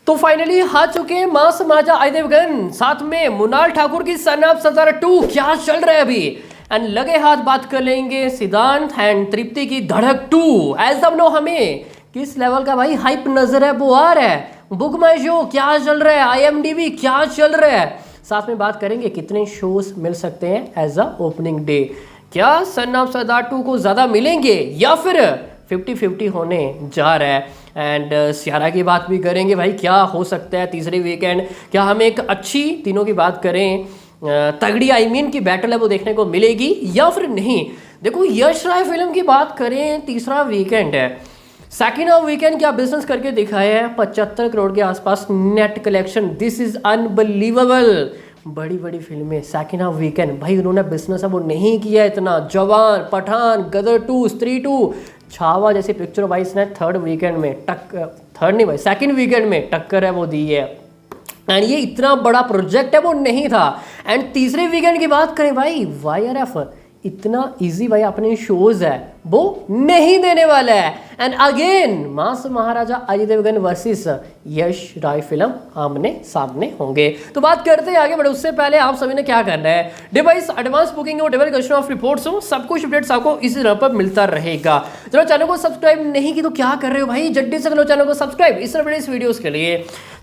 तो फाइनली आ चुके हैं मास माजा अजय देवगन, साथ में मुनाल ठाकुर की सन ऑफ सरदार 2। क्या चल रहा है अभी? एंड लगे हाथ बात कर लेंगे सिद्धांत एंड तृप्ति की धड़क 2। एज ऑफ नो हमें किस लेवल का भाई हाइप नजर है वो आ रहा है। बुक माई शो क्या चल रहा है, IMDb क्या चल रहा है, साथ में बात करेंगे कितने शोज मिल सकते हैं एज अ ओपनिंग डे। क्या सन ऑफ सरदार 2 को ज़्यादा मिलेंगे या फिर 50-50 होने जा रहा है। एंड सियारा की बात भी करेंगे भाई, क्या हो सकता है तीसरे वीकेंड। क्या हमें एक अच्छी, तीनों की बात करें तगड़ी की बैटल है वो देखने को मिलेगी या फिर नहीं। देखो यश राय फिल्म की बात करें, तीसरा वीकेंड है, सेकेंड ऑफ वीकेंड क्या बिजनेस करके दिखाया है, 75 करोड़ के आसपास net collection. This is unbelievable. बड़ी बड़ी फिल्में सेकेंड ऑफ वीकेंड भाई उन्होंने बिजनेस है वो नहीं किया इतना। जवान, पठान, गदर 2, स्त्री 2, छावा जैसी पिक्चर भाई इसने थर्ड वीकेंड में थर्ड नहीं भाई सेकंड वीकेंड में टक्कर है वो दी है। एंड ये इतना बड़ा प्रोजेक्ट है वो नहीं था। एंड तीसरे वीकेंड की बात करें भाई, YRF इतना इजी भाई अपने शोज है वो नहीं देने वाला है। And again mass Maharaja Ajay Devgan versus Yash Rai film आमने सामने होंगे। तो बात करते हैं आगे बढ़े उससे पहले आप सभी ने क्या करना है, डिवाइस एडवांस बुकिंग हो, डिवाइस क्वेश्चन ऑफ रिपोर्ट्स हो, सब कुछ अपडेट्स आपको इसी तरह पर मिलता रहेगा। चलो चैनल को सब्सक्राइब नहीं की तो क्या कर रहे हो भाई, जल्दी से करो चैनल को सब्सक्राइब इस तरह इस वीडियोस के लिए।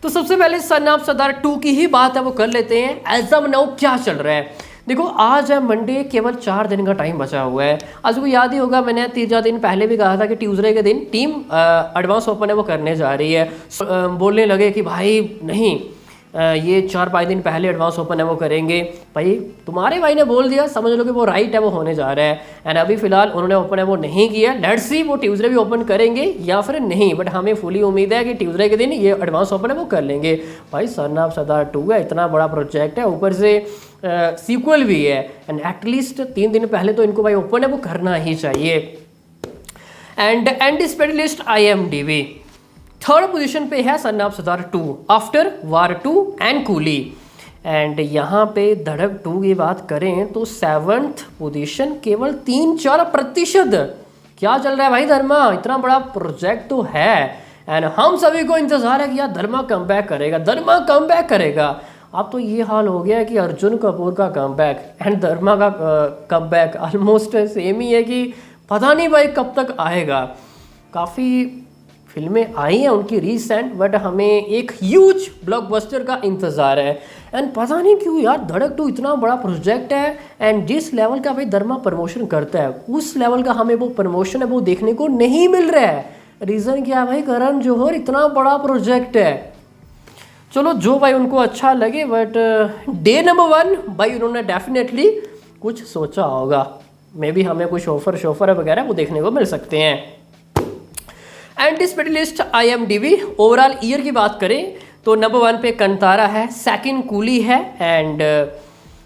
तो सबसे पहले सन ऑफ सरदार 2 की ही बात है वो कर लेते हैं। एज ऑफ नाउ क्या चल रहा है, देखो आज है मंडे, केवल 4 दिन का टाइम बचा हुआ है। आज को याद ही होगा मैंने 3-4 दिन पहले भी कहा था कि ट्यूसडे के दिन टीम एडवांस ओपन है वो करने जा रही है। बोलने लगे कि भाई नहीं ये 4-5 दिन पहले एडवांस ओपन है वो करेंगे। भाई तुम्हारे भाई ने बोल दिया, समझ लो कि वो राइट है वो होने जा रहा है। एंड अभी फिलहाल उन्होंने ओपन है वो नहीं किया। लेट्स सी वो ट्यूसडे भी ओपन करेंगे या फिर नहीं, बट हमें फुली उम्मीद है कि ट्यूसडे के दिन ये एडवांस ओपन है वो कर लेंगे। भाई सन ऑफ सरदार 2 है, इतना बड़ा प्रोजेक्ट है, ऊपर से सीक्वल भी है। एंड एटलीस्ट 3 दिन पहले तो इनको भाई ओपन है वो करना ही चाहिए। And anticipated list IMDb third position पे है सन of Sardar 2 after war 2 and coolie. And यहाँ पे धड़क 2 की बात करें तो 7th पोजीशन, केवल 3-4%। क्या चल रहा है भाई धर्मा, इतना बड़ा प्रोजेक्ट तो है। एंड हम सभी को इंतजार है कि यार धर्मा कमबैक करेगा, धर्मा कमबैक करेगा। अब तो ये हाल हो गया है कि अर्जुन कपूर का कमबैक एंड धर्मा का कमबैक ऑलमोस्ट सेम ही है कि पता नहीं भाई कब तक आएगा। काफ़ी फिल्में आई हैं उनकी रीसेंट, बट हमें एक ह्यूज ब्लॉकबस्टर का इंतज़ार है। एंड पता नहीं क्यों यार धड़क 2 इतना बड़ा प्रोजेक्ट है एंड जिस लेवल का भाई धर्मा प्रमोशन करता है उस लेवल का हमें वो प्रमोशन है वो देखने को नहीं मिल रहा है। रीज़न क्या है भाई, करण जौहर इतना बड़ा प्रोजेक्ट है। चलो जो भाई उनको अच्छा लगे, बट डे नंबर 1 भाई उन्होंने डेफिनेटली कुछ सोचा होगा। मे बी हमें कुछ ऑफर वगैरह वो देखने को मिल सकते हैं। Anticipated list IMDb overall year की बात करें तो नंबर 1 पे कंतारा है, सेकंड कूली है, एंड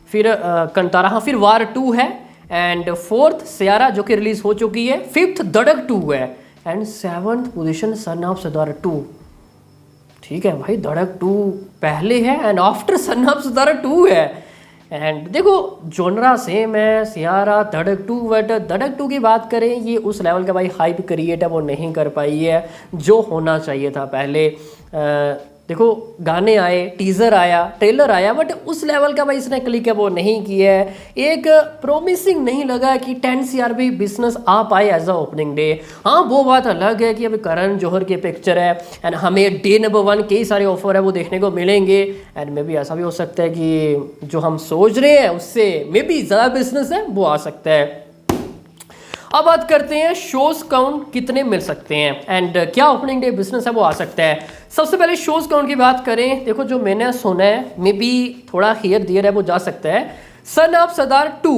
फिर कंतारा, हाँ फिर वार 2 है, एंड 4th सियारा जो कि रिलीज हो चुकी है, 5th धड़क 2 है, and 7th position son of Sardar 2। ठीक है भाई धड़क 2 पहले है and after son of Sardar 2 है। एंड देखो जोनरा सेम है, सियारा, धड़क 2, बट धड़क 2 की बात करें ये उस लेवल का भाई हाइप क्रिएट है वो नहीं कर पाई है जो होना चाहिए था पहले। देखो गाने आए, टीज़र आया, ट्रेलर आया, बट उस लेवल का भाई इसने क्लिक है वो नहीं किया है। एक प्रोमिसिंग नहीं लगा कि 10 CR बिजनेस आ पाए एज अ ओपनिंग डे। हाँ वो बात अलग है कि अभी करण जौहर की पिक्चर है एंड हमें डे नंबर 1 कई सारे ऑफर है वो देखने को मिलेंगे। एंड मे बी ऐसा भी हो सकता है कि जो हम सोच रहे हैं उससे मे बी ज़्यादा बिजनेस है वो आ सकता है। अब बात करते हैं शोज काउंट कितने मिल सकते हैं एंड क्या ओपनिंग डे बिजनेस है वो आ सकता है। सबसे पहले शोज काउंट की बात करें, देखो जो मैंने सुना है मे बी थोड़ा हियर दियर है वो जा सकता है। सन ऑफ सरदार 2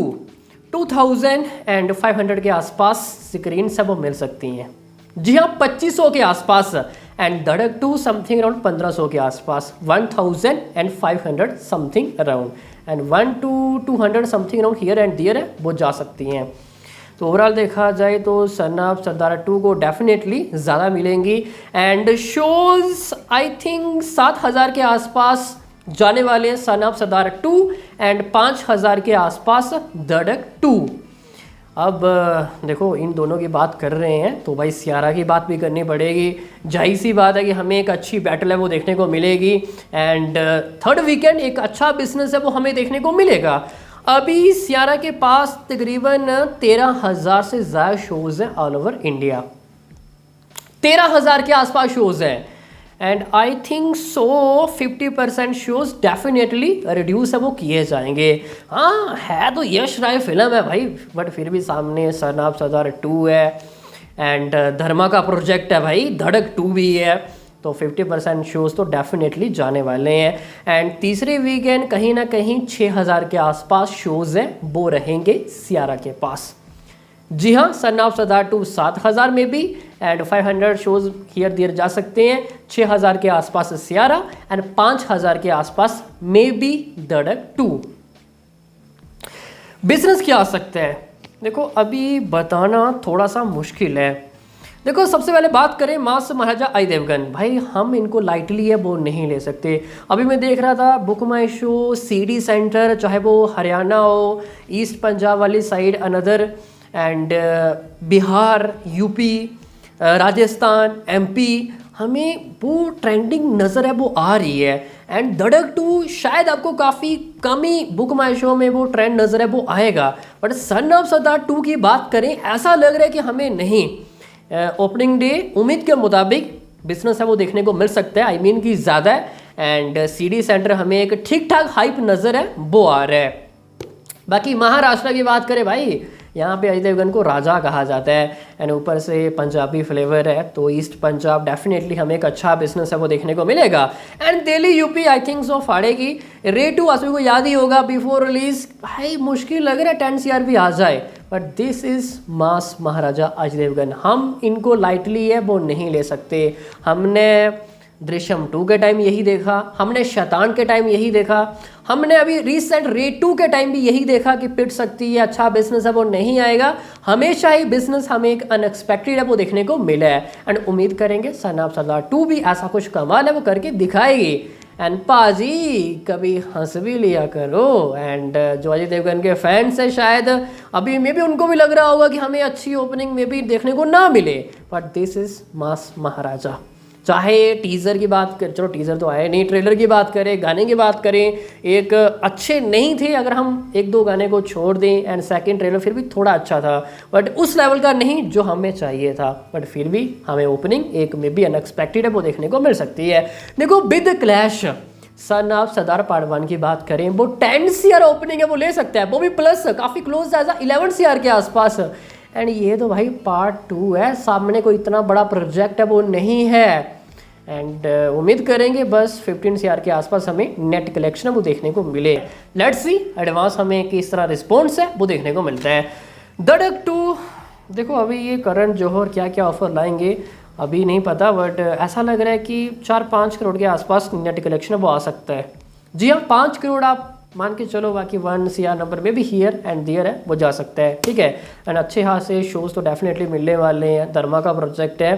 2500 के आसपास स्क्रीन से वो मिल सकती हैं। जी हाँ 2500 के आसपास। एंड धड़क 2 समथिंग अराउंड 1500 के आसपास, 1500 something around, and 1 to 200 something around here and there है वो जा सकती हैं। तो ओवरऑल देखा जाए तो सन ऑफ सरदार 2 को डेफिनेटली ज़्यादा मिलेंगी। एंड शोज आई थिंक 7000 के आसपास जाने वाले हैं सन ऑफ सरदार 2 एंड 5000 के आसपास धड़क 2। अब देखो इन दोनों की बात कर रहे हैं तो भाई सियारा की बात भी करनी पड़ेगी। जाहिर सी बात है कि हमें एक अच्छी बैटल है वो देखने को मिलेगी एंड थर्ड वीकेंड एक अच्छा बिजनेस है वो हमें देखने को मिलेगा। अभी सियारा के पास तकरीबन 13,000 से ज़्यादा शोज़ हैं ऑल ओवर इंडिया, 13,000 के आसपास शोज़ हैं and I think so 50% shows definitely reduce है वो किए जाएंगे। हाँ है तो यश राय फिल्म है भाई, बट फिर भी सामने सन ऑफ सरदार 2 है एंड धर्मा का प्रोजेक्ट है भाई, धड़क 2 भी है, तो 50% शोज़ तो डेफिनेटली जाने वाले हैं। एंड तीसरे वीकेंड कहीं ना कहीं 6,000 के आसपास शोज़ हैं वो रहेंगे सियारा के पास। जी हाँ, सन ऑफ सरदार 2 7,000 में भी एंड 500 शोज़ हियर दिए जा सकते हैं। 6,000 के आसपास सियारा एंड 5,000 के आसपास मे बी धड़क 2। बिजनेस क्या आ सकता है, देखो अभी बताना थोड़ा सा मुश्किल है। देखो सबसे पहले बात करें मास महाराजा अजय देवगन, भाई हम इनको लाइटली है वो नहीं ले सकते। अभी मैं देख रहा था बुक माई शो, CD सेंटर, चाहे वो हरियाणा हो, ईस्ट पंजाब वाली side another and Bihar, UP, Rajasthan, MP, हमें वो ट्रेंडिंग नज़र है वो आ रही है। एंड धड़क 2 शायद आपको काफ़ी कम ही बुक माई शो में वो ट्रेंड नज़र है वो आएगा, बट सन ऑफ सरदार 2 की बात करें ऐसा लग रहा है कि हमें नहीं, ओपनिंग डे उम्मीद के मुताबिक बिजनेस है वो देखने को मिल सकता है, आई मीन कि ज़्यादा है एंड CD सेंटर हमें एक ठीक ठाक हाइप नज़र है वो आ रहा है। बाकी महाराष्ट्र की बात करें भाई, यहाँ पे अजय देवगन को राजा कहा जाता है एंड ऊपर से पंजाबी फ्लेवर है, तो ईस्ट पंजाब डेफिनेटली हमें एक अच्छा बिजनेस है वो देखने को मिलेगा। And Delhi UP I think so फाड़ेगी। रेड 2 सभी को याद ही होगा बिफोर रिलीज, भाई मुश्किल लग रहा है 10 CR भी आ जाए, but this is mass Maharaja Ajay Devgan, हम इनको लाइटली है वो नहीं ले सकते। हमने दृश्यम 2 के टाइम यही देखा, हमने शैतान के टाइम यही देखा, हमने अभी रिसेंट रेड 2 के टाइम भी यही देखा कि पिट सकती है, अच्छा बिजनेस है वो नहीं आएगा। हमेशा ही बिजनेस हमें एक अनएक्सपेक्टेड है वो देखने को मिला है एंड उम्मीद करेंगे सन ऑफ सरदार 2 भी ऐसा कुछ कमाल है वो करके दिखाएगी। एंड पाजी कभी हंस भी लिया करो। एंड जो अजय देवगन के फैंस हैं शायद अभी मे भी उनको भी लग रहा होगा कि हमें अच्छी ओपनिंग में भी देखने को ना मिले, बट दिस इज मास महाराजा। चाहे टीज़र की बात कर, चलो टीज़र तो आए नहीं, ट्रेलर की बात करें, गाने की बात करें, एक अच्छे नहीं थे अगर हम 1-2 गाने को छोड़ दें एंड सेकंड ट्रेलर फिर भी थोड़ा अच्छा था, बट उस लेवल का नहीं जो हमें चाहिए था, बट फिर भी हमें ओपनिंग एक में भी अनएक्सपेक्टेड है वो देखने को मिल सकती है। देखो with clash sun of Sardar part 1 की बात करें, वो 10 CR ओपनिंग है वो ले सकता है, वो भी प्लस काफ़ी क्लोज एज 11 CR के आसपास। एंड ये तो भाई पार्ट 2 है, सामने कोई इतना बड़ा प्रोजेक्ट है वो नहीं है एंड उम्मीद करेंगे बस 15 CR के आसपास हमें नेट कलेक्शन है वो देखने को मिले। लेट्स सी एडवांस हमें किस तरह रिस्पॉन्स है वो देखने को मिलता है। धड़क 2 देखो अभी ये करण जौहर क्या क्या ऑफर लाएंगे अभी नहीं पता, बट ऐसा लग रहा है कि 4-5 करोड़ के आसपास नेट कलेक्शन वो आ सकता है। जी हाँ 5 करोड़ आप मान के चलो, बाकी 1 CR नंबर में भी हियर एंड दियर है वो जा सकता है, ठीक है। एंड अच्छे हाथ से शोज़ तो डेफिनेटली मिलने वाले हैं, धर्मा का प्रोजेक्ट है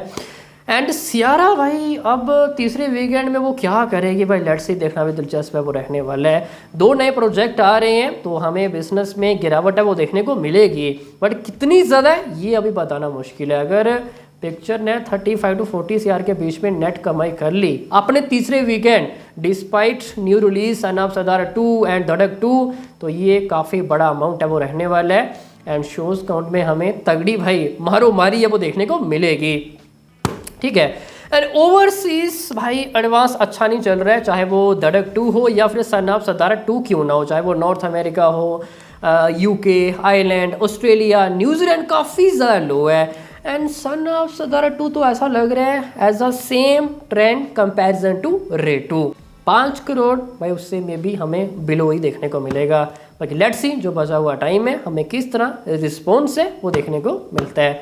एंड सियारा भाई अब तीसरे वीकेंड में वो क्या करेगी भाई, लेट्स सी, देखना भी दिलचस्प है वो रहने वाला है। 2 नए प्रोजेक्ट आ रहे हैं तो हमें बिजनेस में गिरावट है वो देखने को मिलेगी, बट कितनी ज़्यादा है ये अभी बताना मुश्किल है। अगर पिक्चर ने 35 to 40 CR के बीच में नेट कमाई कर ली अपने तीसरे weekend despite new release sun of Sardar 2 and धड़क 2, तो ये काफ़ी बड़ा अमाउंट है वो रहने वाला है एंड शोज़ काउंट में हमें तगड़ी भाई मारो मारी है वो देखने को मिलेगी, ठीक है। एंड ओवरसीज भाई एडवांस अच्छा नहीं चल रहा है, चाहे वो धड़क 2 हो या फिर सन ऑफ सरदार 2 क्यों ना हो, चाहे वो नॉर्थ अमेरिका हो, UK, आयरलैंड, ऑस्ट्रेलिया, न्यूजीलैंड काफ़ी ज़्यादा लो है। एंड सन ऑफ सरदार 2 तो ऐसा लग रहा है as a same trend comparison to Raid 2, 5 crore भाई उससे में भी हमें बिलो ही देखने को मिलेगा। बाकी लेट्स सी जो बचा हुआ टाइम है हमें किस तरह रिस्पॉन्स है वो देखने को मिलता है।